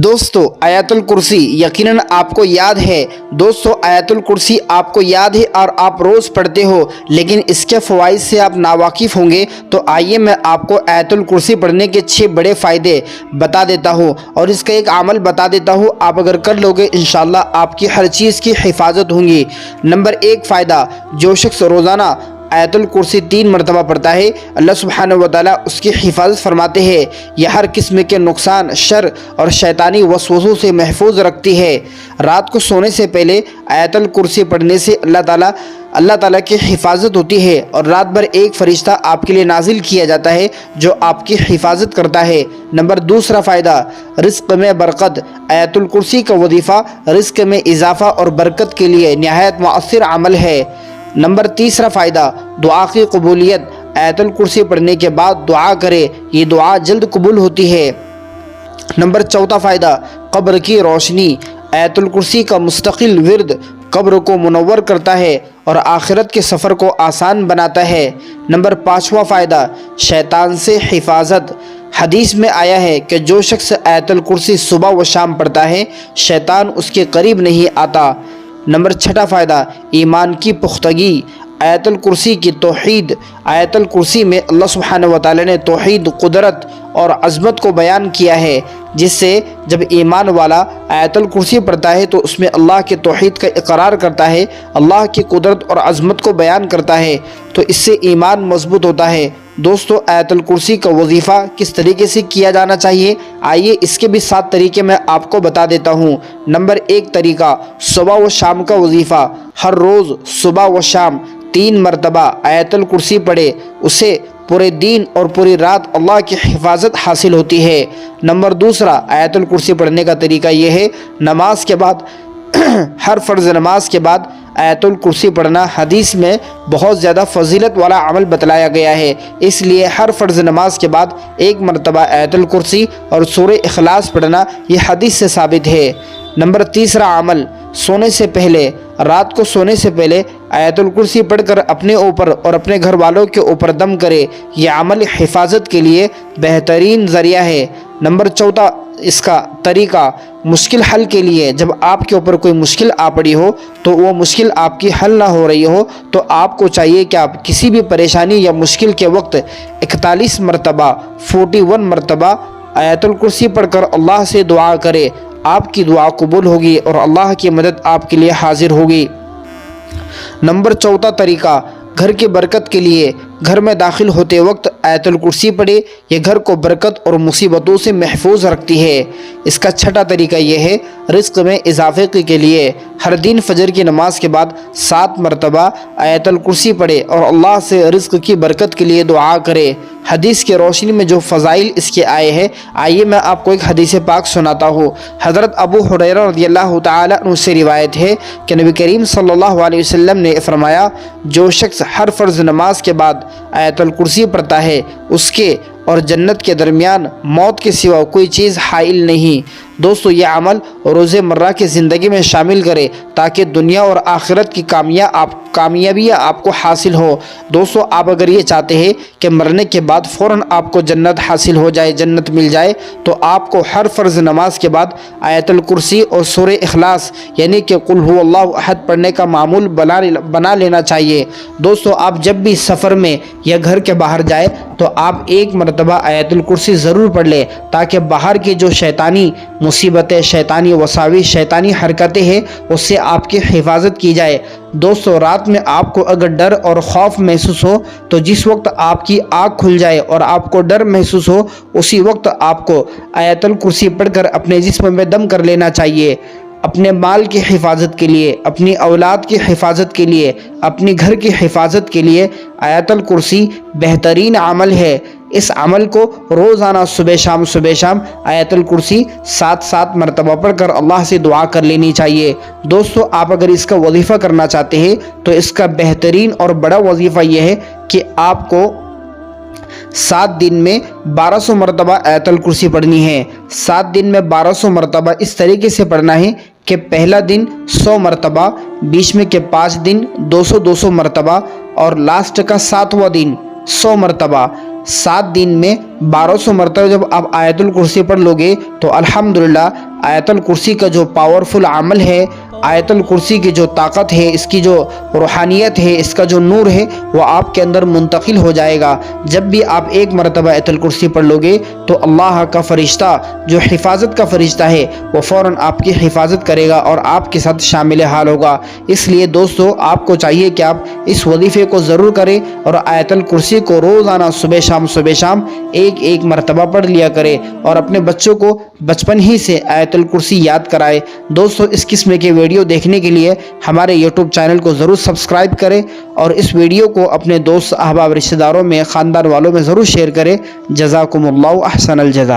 दोस्तों आयतुल कुर्सी यकीनन आपको याद है। दोस्तों आयतुल कुर्सी आपको याद है और आप रोज़ पढ़ते हो, लेकिन इसके फ़वाइद से आप नावाकिफ़ होंगे। तो आइए मैं आपको आयतुल कुर्सी पढ़ने के 6 बड़े फ़ायदे बता देता हूँ और इसका एक अमल बता देता हूँ। आप अगर कर लोगे इंशाअल्लाह आपकी हर चीज़ की हिफाजत होंगी। नंबर 1 फ़ायदा, जो शख्स रोज़ाना आयतुल कुर्सी 3 मरतबा पढ़ता है, अल्लाह सुब्हानहू व तआला उसकी हिफाजत फरमाते हैं। यह हर किस्म के नुकसान, शर और शैतानी वसवसों से महफूज रखती है। रात को सोने से पहले आयतुल कुर्सी पढ़ने से अल्लाह ताला की हिफाजत होती है और रात भर एक फ़रिश्ता आपके लिए नाजिल किया जाता है जो आपकी हिफाजत करता है। नंबर 2 फ़ायदा, रिज़्क़ में बरकत। आयतुल कुर्सी का वजीफ़ा रिज़्क़ में इजाफ़ा और बरकत के लिए निहायत मुअस्सिर अमल है। नंबर 3 फ़ायदा, दुआ की कबूलियत। आयतुल कुर्सी पढ़ने के बाद दुआ करें, ये दुआ जल्द कबूल होती है। नंबर 4 फ़ायदा, कब्र की रोशनी। आयतुल कुर्सी का मुस्तकिल विर्द कब्र को मुनव्वर करता है और आखिरत के सफ़र को आसान बनाता है। नंबर 5 फ़ायदा, शैतान से हिफाजत। हदीस में आया है कि जो शख्स आयतुल कुर्सी सुबह व शाम पढ़ता है, शैतान उसके करीब नहीं आता। नंबर 6 फ़ायदा, ईमान की पुख्तगी। आयतुल कुर्सी की तौहीद। आयतुल कुर्सी में अल्लाह सुब्हानहू व तआला ने तौहीद, कुदरत और अज़मत को बयान किया है, जिससे जब ईमान वाला आयतुल कुर्सी पढ़ता है तो उसमें अल्लाह के तौहीद का इकरार करता है, अल्लाह की कुदरत और अज़मत को बयान करता है, तो इससे ईमान मजबूत होता है। दोस्तों आयतुल कुर्सी का वजीफ़ा किस तरीके से किया जाना चाहिए, आइए इसके भी 7 तरीके मैं आपको बता देता हूँ। नंबर 1 तरीका, सुबह व शाम का वजीफ़ा। हर रोज़ सुबह व शाम 3 मरतबा आयतुल कुर्सी पढ़े, उसे पूरे दिन और पूरी रात अल्लाह की हिफाजत हासिल होती है। नंबर 2 आयतुल कुर्सी पढ़ने का तरीका यह है, नमाज के बाद हर फ़र्ज़ नमाज के बाद आयतुल कुर्सी पढ़ना हदीस में बहुत ज़्यादा फजीलत वाला अमल बतलाया गया है, इसलिए हर फ़र्ज़ नमाज के बाद 1 मरतबा आयतुल कुर्सी और सूरह इखलास पढ़ना यह हदीस से साबित है। नंबर 3 अमल, सोने से पहले, रात को सोने से पहले आयतुल कुर्सी पढ़कर अपने ऊपर और अपने घर वालों के ऊपर दम करे। यह अमल हिफाजत के लिए बेहतरीन ज़रिया है। नंबर 4 इसका तरीका, मुश्किल हल के लिए। जब आपके ऊपर कोई मुश्किल आ पड़ी हो तो वो मुश्किल आपकी हल ना हो रही हो तो आपको चाहिए कि आप किसी भी परेशानी या मुश्किल के वक्त 41 मरतबा 41 मरतबा आयतुल कुर्सी पढ़कर अल्लाह से दुआ करें। आपकी दुआ कबूल होगी और अल्लाह की मदद आपके लिए हाजिर होगी। नंबर 4 तरीका, घर की बरकत के लिए। घर में दाखिल होते वक्त आयतुल कुर्सी पढ़े, यह घर को बरकत और मुसीबतों से महफूज रखती है। इसका 6 तरीका यह है, रिज़्क़ में इजाफे के लिए। हर दिन फजर की नमाज के बाद 7 मरतबा आयतुल कुर्सी पढ़े और अल्लाह से रिज़्क़ की बरकत के लिए दुआ करे। हदीस की रोशनी में जो फ़ज़ाइल इसके आए हैं, आइए मैं आपको एक हदीस पाक सुनाता हूँ। हज़रत अबू हुरैरा रज़ियल्लाहु तआला अन्हु से रिवायत है कि नबी करीम सल्लल्लाहु अलैहि वसल्लम ने फरमाया, जो शख्स हर फ़र्ज़ नमाज के बाद आयतुल कुर्सी पढ़ता है, उसके और जन्नत के दरमियान मौत के सिवा कोई चीज़ हाइल नहीं। दोस्तों यह अमल रोज़मर्रा की ज़िंदगी में शामिल करें ताकि दुनिया और आखिरत की कामयाबियाँ आपको हासिल हो। दोस्तों आप अगर ये चाहते हैं कि मरने के बाद फ़ौरन आपको जन्नत हासिल हो जाए, जन्नत मिल जाए, तो आपको हर फ़र्ज़ नमाज के बाद आयतुल कुर्सी और सूरह इखलास यानी कि कुल हुवल्लाहु अहद पढ़ने का मामूल बना लेना चाहिए। दोस्तों आप जब भी सफ़र में या घर के बाहर जाए तो आप 1 मरतबा आयतुल कुर्सी ज़रूर पढ़ लें ताकि बाहर की जो शैतानी मुसीबतें, शैतानी वसाविस, शैतानी हरकतें हैं, उससे आपकी हिफाजत की जाए। दोस्तों रात में आपको अगर डर और खौफ महसूस हो तो जिस वक्त आपकी आँख खुल जाए और आपको डर महसूस हो उसी वक्त आपको आयतुल कुर्सी पढ़कर अपने जिस्म में दम कर लेना चाहिए। अपने माल की हिफाजत के लिए, अपनी औलाद की हिफाजत के लिए, अपने घर की हिफाजत के लिए आयतुल कुर्सी बेहतरीन अमल है। इस अमल को रोज़ाना सुबह शाम आयतुल कुर्सी 7 मरतबा पढ़कर अल्लाह से दुआ कर लेनी चाहिए। दोस्तों आप अगर इसका वजीफ़ा करना चाहते हैं तो इसका बेहतरीन और बड़ा वजीफ़ा यह है कि आपको 7 दिन में 1200 मरतबा आयतुल कुर्सी पढ़नी है। 7 दिन में 1200 मरतबा इस तरीके से पढ़ना है कि पहला दिन 100 मरतबा, बीच में के 5 दिन 200 मरतबा और लास्ट का 7वां दिन 100 मरतबा। 7 दिन में 1200 मरतबा जब आप आयतुल कुर्सी पढ़ लोगे तो अल्हम्दुलिल्लाह आयतुल कुर्सी का जो पावरफुल अमल है, आयतुल कुर्सी की जो ताकत है, इसकी जो रूहानियत है, इसका जो नूर है, वो आपके अंदर मुंतकिल हो जाएगा। जब भी आप एक मरतबा आयतुल कुर्सी पढ़ लोगे तो अल्लाह का फ़रिश्ता जो हिफाजत का फ़रिश्ता है वो फ़ौरन आपकी हिफाजत करेगा और आपके साथ शामिल हाल होगा। इसलिए दोस्तों आपको चाहिए कि आप इस वजीफ़े को ज़रूर करें और आयतुल कुर्सी को रोज़ाना सुबह शाम एक एक मरतबा पढ़ लिया करें और अपने बच्चों को बचपन ही से आयतुल कुर्सी याद कराए। दोस्तों इस किस्म के वीडियो देखने के लिए हमारे यूट्यूब चैनल को ज़रूर सब्सक्राइब करें और इस वीडियो को अपने दोस्त अहबाब रिश्तेदारों में, ख़ानदान वालों में ज़रूर शेयर करें। जज़ाकुमुल्लाहु अहसनल जज़ा।